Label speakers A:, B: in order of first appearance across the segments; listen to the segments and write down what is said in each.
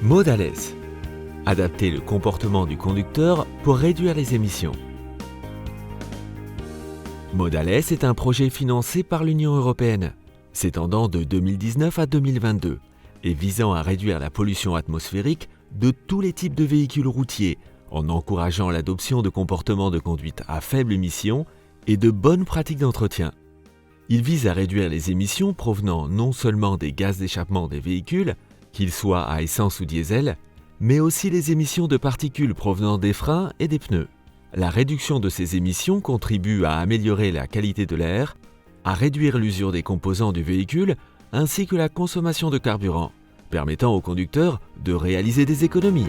A: Modales. Adapter le comportement du conducteur pour réduire les émissions. Modales est un projet financé par l'Union européenne, s'étendant de 2019 à 2022 et visant à réduire la pollution atmosphérique de tous les types de véhicules routiers en encourageant l'adoption de comportements de conduite à faible émission et de bonnes pratiques d'entretien. Il vise à réduire les émissions provenant non seulement des gaz d'échappement des véhicules, qu'ils soient à essence ou diesel, mais aussi les émissions de particules provenant des freins et des pneus. La réduction de ces émissions contribue à améliorer la qualité de l'air, à réduire l'usure des composants du véhicule, ainsi que la consommation de carburant, permettant aux conducteurs de réaliser des économies.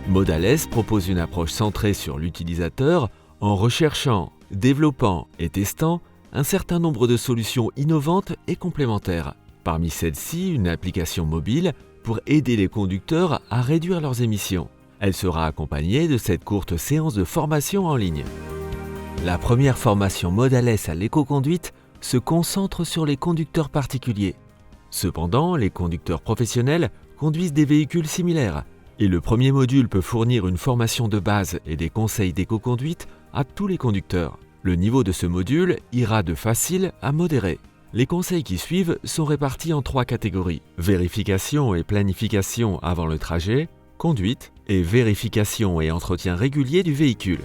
A: Modales propose une approche centrée sur l'utilisateur en recherchant, développant et testant un certain nombre de solutions innovantes et complémentaires. Parmi celles-ci, une application mobile pour aider les conducteurs à réduire leurs émissions. Elle sera accompagnée de cette courte séance de formation en ligne. La première formation Modales à l'éco-conduite se concentre sur les conducteurs particuliers. Cependant, les conducteurs professionnels conduisent des véhicules similaires et le premier module peut fournir une formation de base et des conseils d'éco-conduite à tous les conducteurs. Le niveau de ce module ira de facile à modéré. Les conseils qui suivent sont répartis en 3 catégories: vérification et planification avant le trajet, conduite et vérification et entretien régulier du véhicule.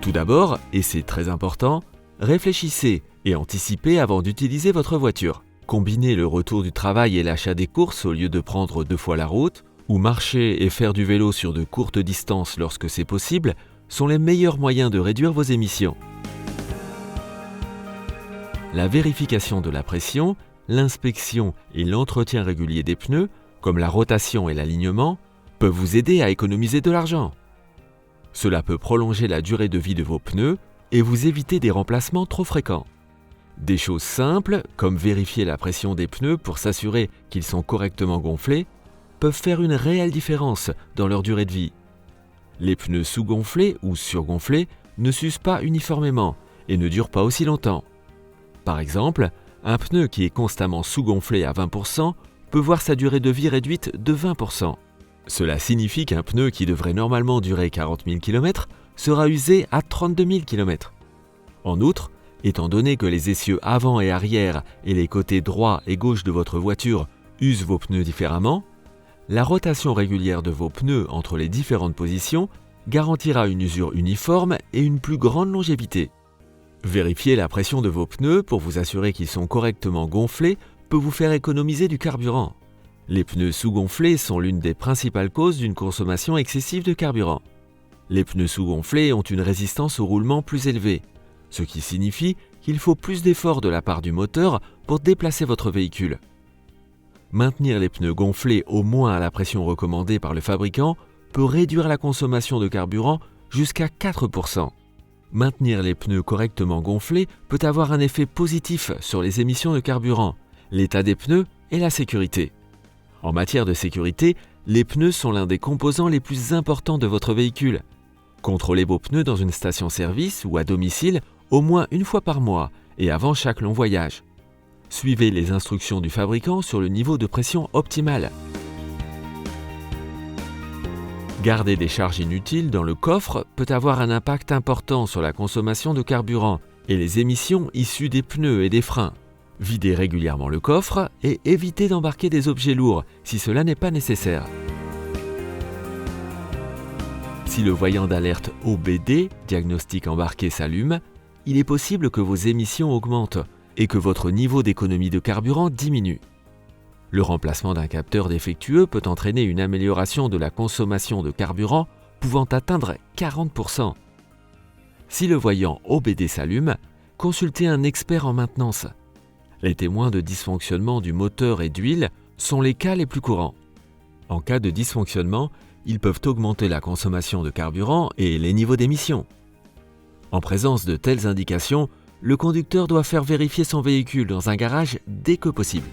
A: Tout d'abord, et c'est très important, réfléchissez et anticipez avant d'utiliser votre voiture. Combiner le retour du travail et l'achat des courses au lieu de prendre 2 fois la route, ou marcher et faire du vélo sur de courtes distances lorsque c'est possible, sont les meilleurs moyens de réduire vos émissions. La vérification de la pression, l'inspection et l'entretien régulier des pneus, comme la rotation et l'alignement, peuvent vous aider à économiser de l'argent. Cela peut prolonger la durée de vie de vos pneus et vous éviter des remplacements trop fréquents. Des choses simples, comme vérifier la pression des pneus pour s'assurer qu'ils sont correctement gonflés, peuvent faire une réelle différence dans leur durée de vie. Les pneus sous-gonflés ou surgonflés ne s'usent pas uniformément et ne durent pas aussi longtemps. Par exemple, un pneu qui est constamment sous-gonflé à 20% peut voir sa durée de vie réduite de 20%. Cela signifie qu'un pneu qui devrait normalement durer 40 000 km sera usé à 32 000 km. En outre, étant donné que les essieux avant et arrière et les côtés droit et gauche de votre voiture usent vos pneus différemment, la rotation régulière de vos pneus entre les différentes positions garantira une usure uniforme et une plus grande longévité. Vérifier la pression de vos pneus pour vous assurer qu'ils sont correctement gonflés peut vous faire économiser du carburant. Les pneus sous-gonflés sont l'une des principales causes d'une consommation excessive de carburant. Les pneus sous-gonflés ont une résistance au roulement plus élevée, ce qui signifie qu'il faut plus d'efforts de la part du moteur pour déplacer votre véhicule. Maintenir les pneus gonflés au moins à la pression recommandée par le fabricant peut réduire la consommation de carburant jusqu'à 4%. Maintenir les pneus correctement gonflés peut avoir un effet positif sur les émissions de carburant, l'état des pneus et la sécurité. En matière de sécurité, les pneus sont l'un des composants les plus importants de votre véhicule. Contrôlez vos pneus dans une station-service ou à domicile au moins 1 fois par mois et avant chaque long voyage. Suivez les instructions du fabricant sur le niveau de pression optimal. Garder des charges inutiles dans le coffre peut avoir un impact important sur la consommation de carburant et les émissions issues des pneus et des freins. Videz régulièrement le coffre et évitez d'embarquer des objets lourds si cela n'est pas nécessaire. Si le voyant d'alerte OBD, diagnostic embarqué, s'allume, il est possible que vos émissions augmentent et que votre niveau d'économie de carburant diminue. Le remplacement d'un capteur défectueux peut entraîner une amélioration de la consommation de carburant pouvant atteindre 40%. Si le voyant OBD s'allume, consultez un expert en maintenance. Les témoins de dysfonctionnement du moteur et d'huile sont les cas les plus courants. En cas de dysfonctionnement, ils peuvent augmenter la consommation de carburant et les niveaux d'émissions. En présence de telles indications, le conducteur doit faire vérifier son véhicule dans un garage dès que possible.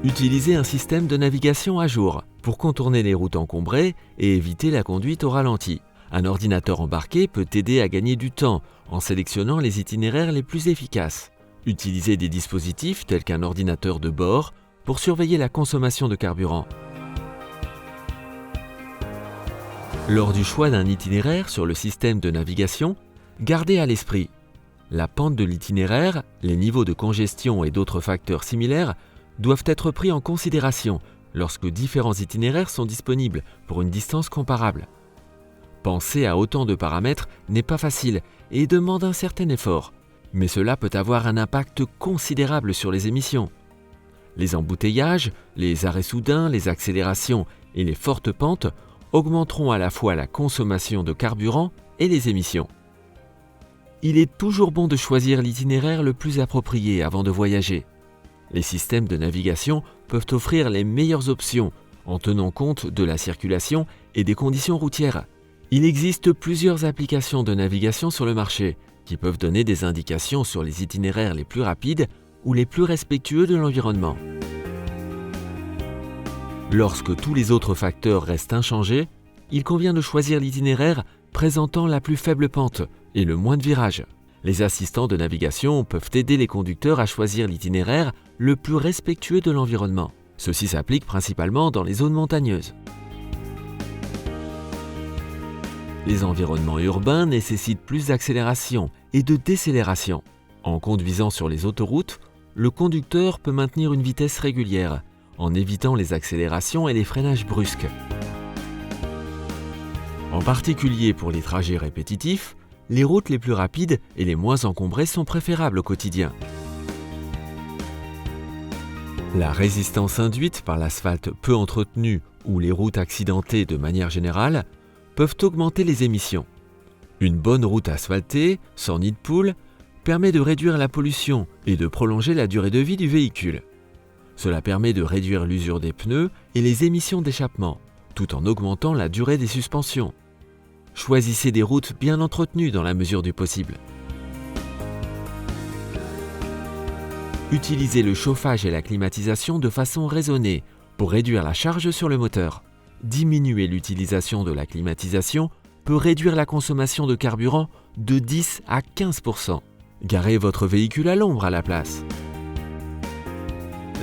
A: Utilisez un système de navigation à jour pour contourner les routes encombrées et éviter la conduite au ralenti. Un ordinateur embarqué peut t'aider à gagner du temps en sélectionnant les itinéraires les plus efficaces. Utilisez des dispositifs tels qu'un ordinateur de bord pour surveiller la consommation de carburant. Lors du choix d'un itinéraire sur le système de navigation, gardez à l'esprit la pente de l'itinéraire, les niveaux de congestion et d'autres facteurs similaires doivent être pris en considération lorsque différents itinéraires sont disponibles pour une distance comparable. Penser à autant de paramètres n'est pas facile et demande un certain effort, mais cela peut avoir un impact considérable sur les émissions. Les embouteillages, les arrêts soudains, les accélérations et les fortes pentes augmenteront à la fois la consommation de carburant et les émissions. Il est toujours bon de choisir l'itinéraire le plus approprié avant de voyager. Les systèmes de navigation peuvent offrir les meilleures options en tenant compte de la circulation et des conditions routières. Il existe plusieurs applications de navigation sur le marché qui peuvent donner des indications sur les itinéraires les plus rapides ou les plus respectueux de l'environnement. Lorsque tous les autres facteurs restent inchangés, il convient de choisir l'itinéraire présentant la plus faible pente et le moins de virages. Les assistants de navigation peuvent aider les conducteurs à choisir l'itinéraire le plus respectueux de l'environnement. Ceci s'applique principalement dans les zones montagneuses. Les environnements urbains nécessitent plus d'accélération et de décélération. En conduisant sur les autoroutes, le conducteur peut maintenir une vitesse régulière, en évitant les accélérations et les freinages brusques. En particulier pour les trajets répétitifs, les routes les plus rapides et les moins encombrées sont préférables au quotidien. La résistance induite par l'asphalte peu entretenu ou les routes accidentées de manière générale peuvent augmenter les émissions. Une bonne route asphaltée, sans nid de poule, permet de réduire la pollution et de prolonger la durée de vie du véhicule. Cela permet de réduire l'usure des pneus et les émissions d'échappement, tout en augmentant la durée des suspensions. Choisissez des routes bien entretenues dans la mesure du possible. Utilisez le chauffage et la climatisation de façon raisonnée pour réduire la charge sur le moteur. Diminuer l'utilisation de la climatisation peut réduire la consommation de carburant de 10 à 15%. Garez votre véhicule à l'ombre à la place.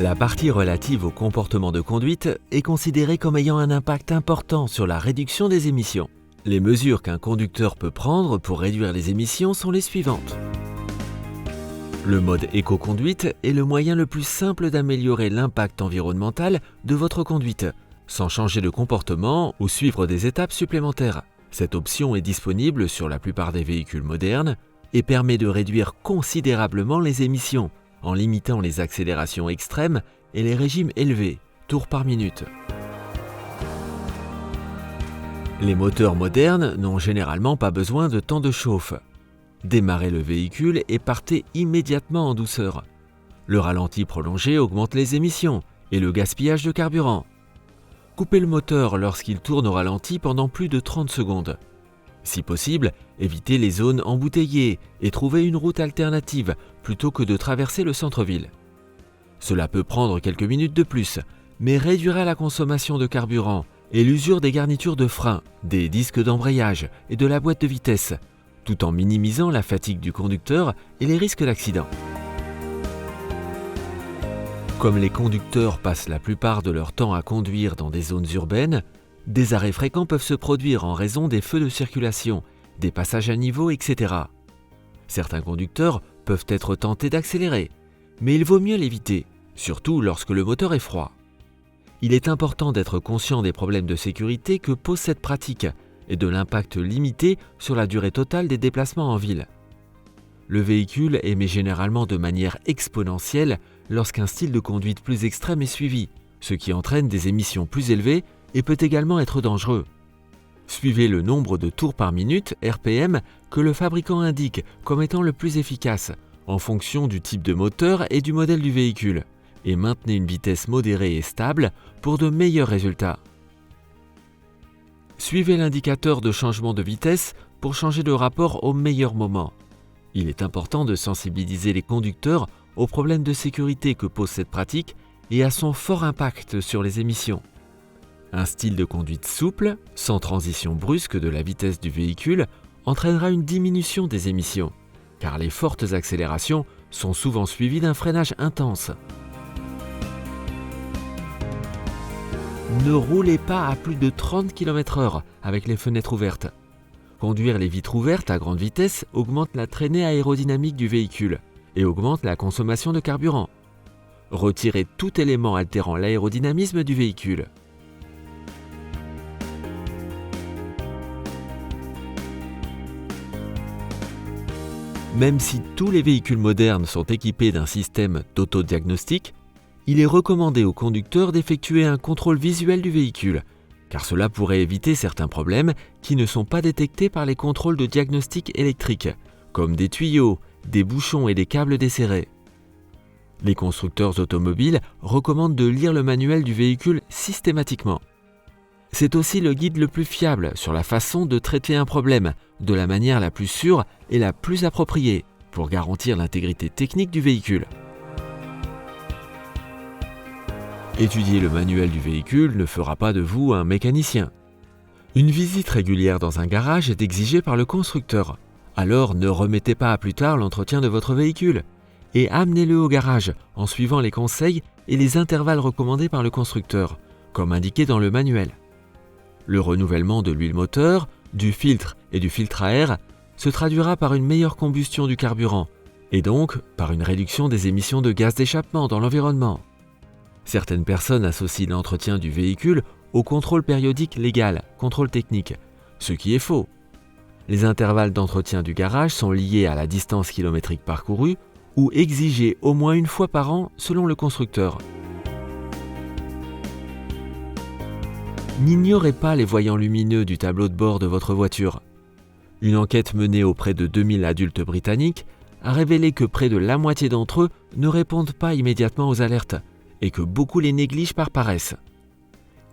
A: La partie relative au comportement de conduite est considérée comme ayant un impact important sur la réduction des émissions. Les mesures qu'un conducteur peut prendre pour réduire les émissions sont les suivantes. Le mode éco-conduite est le moyen le plus simple d'améliorer l'impact environnemental de votre conduite, sans changer de comportement ou suivre des étapes supplémentaires. Cette option est disponible sur la plupart des véhicules modernes et permet de réduire considérablement les émissions en limitant les accélérations extrêmes et les régimes élevés, tours par minute. Les moteurs modernes n'ont généralement pas besoin de temps de chauffe. Démarrez le véhicule et partez immédiatement en douceur. Le ralenti prolongé augmente les émissions et le gaspillage de carburant. Coupez le moteur lorsqu'il tourne au ralenti pendant plus de 30 secondes. Si possible, évitez les zones embouteillées et trouvez une route alternative plutôt que de traverser le centre-ville. Cela peut prendre quelques minutes de plus, mais réduira la consommation de carburant et l'usure des garnitures de frein, des disques d'embrayage et de la boîte de vitesse, tout en minimisant la fatigue du conducteur et les risques d'accident. Comme les conducteurs passent la plupart de leur temps à conduire dans des zones urbaines, des arrêts fréquents peuvent se produire en raison des feux de circulation, des passages à niveau, etc. Certains conducteurs peuvent être tentés d'accélérer, mais il vaut mieux l'éviter, surtout lorsque le moteur est froid. Il est important d'être conscient des problèmes de sécurité que pose cette pratique et de l'impact limité sur la durée totale des déplacements en ville. Le véhicule émet généralement de manière exponentielle lorsqu'un style de conduite plus extrême est suivi, ce qui entraîne des émissions plus élevées et peut également être dangereux. Suivez le nombre de tours par minute, RPM, que le fabricant indique comme étant le plus efficace, en fonction du type de moteur et du modèle du véhicule, et maintenez une vitesse modérée et stable pour de meilleurs résultats. Suivez l'indicateur de changement de vitesse pour changer de rapport au meilleur moment. Il est important de sensibiliser les conducteurs aux problèmes de sécurité que pose cette pratique et à son fort impact sur les émissions. Un style de conduite souple, sans transition brusque de la vitesse du véhicule, entraînera une diminution des émissions, car les fortes accélérations sont souvent suivies d'un freinage intense. Ne roulez pas à plus de 30 km/h avec les fenêtres ouvertes. Conduire les vitres ouvertes à grande vitesse augmente la traînée aérodynamique du véhicule et augmente la consommation de carburant. Retirez tout élément altérant l'aérodynamisme du véhicule. Même si tous les véhicules modernes sont équipés d'un système d'autodiagnostic, il est recommandé au conducteur d'effectuer un contrôle visuel du véhicule, car cela pourrait éviter certains problèmes qui ne sont pas détectés par les contrôles de diagnostic électrique, comme des tuyaux, des bouchons et des câbles desserrés. Les constructeurs automobiles recommandent de lire le manuel du véhicule systématiquement. C'est aussi le guide le plus fiable sur la façon de traiter un problème, de la manière la plus sûre et la plus appropriée, pour garantir l'intégrité technique du véhicule. Étudier le manuel du véhicule ne fera pas de vous un mécanicien. Une visite régulière dans un garage est exigée par le constructeur. Alors ne remettez pas à plus tard l'entretien de votre véhicule et amenez-le au garage en suivant les conseils et les intervalles recommandés par le constructeur, comme indiqué dans le manuel. Le renouvellement de l'huile moteur, du filtre et du filtre à air se traduira par une meilleure combustion du carburant et donc par une réduction des émissions de gaz d'échappement dans l'environnement. Certaines personnes associent l'entretien du véhicule au contrôle périodique légal, contrôle technique, ce qui est faux. Les intervalles d'entretien du garage sont liés à la distance kilométrique parcourue ou exigés au moins une fois par an selon le constructeur. N'ignorez pas les voyants lumineux du tableau de bord de votre voiture. Une enquête menée auprès de 2000 adultes britanniques a révélé que près de la moitié d'entre eux ne répondent pas immédiatement aux alertes et que beaucoup les négligent par paresse.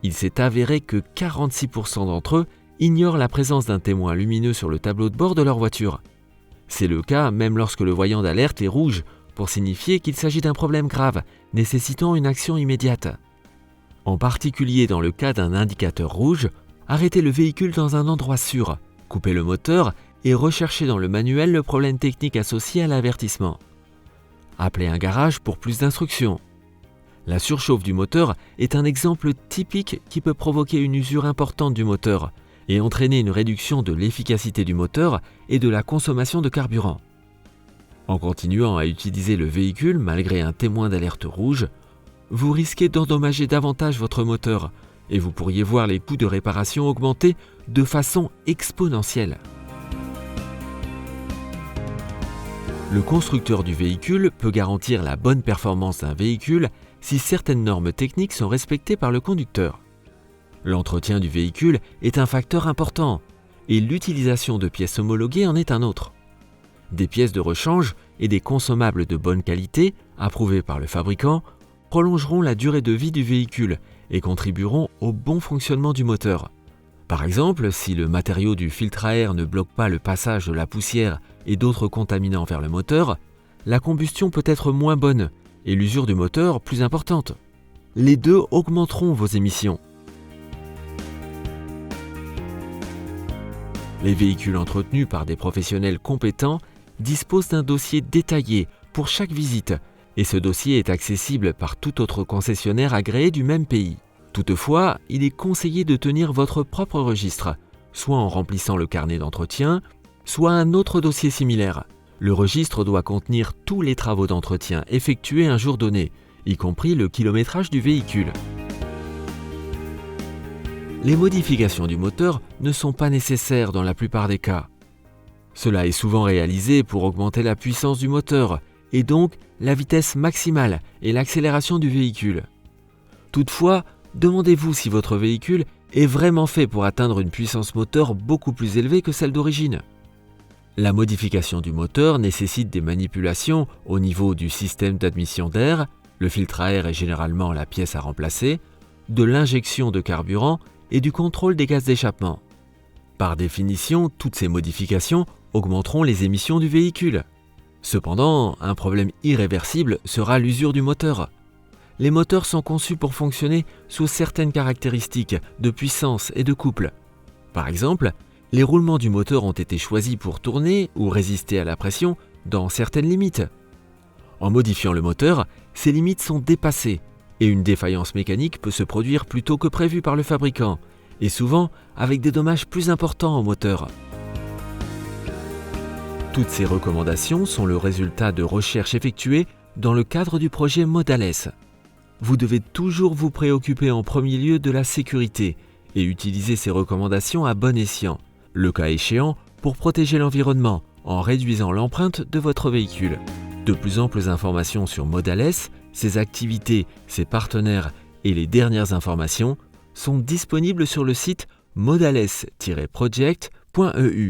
A: Il s'est avéré que 46% d'entre eux ignorent la présence d'un témoin lumineux sur le tableau de bord de leur voiture. C'est le cas même lorsque le voyant d'alerte est rouge pour signifier qu'il s'agit d'un problème grave nécessitant une action immédiate. En particulier dans le cas d'un indicateur rouge, arrêtez le véhicule dans un endroit sûr, coupez le moteur et recherchez dans le manuel le problème technique associé à l'avertissement. Appelez un garage pour plus d'instructions. La surchauffe du moteur est un exemple typique qui peut provoquer une usure importante du moteur et entraîner une réduction de l'efficacité du moteur et de la consommation de carburant. En continuant à utiliser le véhicule malgré un témoin d'alerte rouge, vous risquez d'endommager davantage votre moteur et vous pourriez voir les coûts de réparation augmenter de façon exponentielle. Le constructeur du véhicule peut garantir la bonne performance d'un véhicule si certaines normes techniques sont respectées par le conducteur. L'entretien du véhicule est un facteur important et l'utilisation de pièces homologuées en est un autre. Des pièces de rechange et des consommables de bonne qualité, approuvés par le fabricant, prolongeront la durée de vie du véhicule et contribueront au bon fonctionnement du moteur. Par exemple, si le matériau du filtre à air ne bloque pas le passage de la poussière et d'autres contaminants vers le moteur, la combustion peut être moins bonne et l'usure du moteur plus importante. Les deux augmenteront vos émissions. Les véhicules entretenus par des professionnels compétents disposent d'un dossier détaillé pour chaque visite et ce dossier est accessible par tout autre concessionnaire agréé du même pays. Toutefois, il est conseillé de tenir votre propre registre, soit en remplissant le carnet d'entretien, soit un autre dossier similaire. Le registre doit contenir tous les travaux d'entretien effectués un jour donné, y compris le kilométrage du véhicule. Les modifications du moteur ne sont pas nécessaires dans la plupart des cas. Cela est souvent réalisé pour augmenter la puissance du moteur et donc la vitesse maximale et l'accélération du véhicule. Toutefois, demandez-vous si votre véhicule est vraiment fait pour atteindre une puissance moteur beaucoup plus élevée que celle d'origine. La modification du moteur nécessite des manipulations au niveau du système d'admission d'air, le filtre à air est généralement la pièce à remplacer, de l'injection de carburant et du contrôle des gaz d'échappement. Par définition, toutes ces modifications augmenteront les émissions du véhicule. Cependant, un problème irréversible sera l'usure du moteur. les moteurs sont conçus pour fonctionner sous certaines caractéristiques de puissance et de couple. Par exemple, les roulements du moteur ont été choisis pour tourner ou résister à la pression dans certaines limites. En modifiant le moteur, ces limites sont dépassées et une défaillance mécanique peut se produire plus tôt que prévu par le fabricant, et souvent avec des dommages plus importants au moteur. Toutes ces recommandations sont le résultat de recherches effectuées dans le cadre du projet Modal-S. Vous devez toujours vous préoccuper en premier lieu de la sécurité et utiliser ces recommandations à bon escient, le cas échéant pour protéger l'environnement en réduisant l'empreinte de votre véhicule. De plus amples informations sur Modal-S, ses activités, ses partenaires et les dernières informations sont disponibles sur le site modales-project.eu.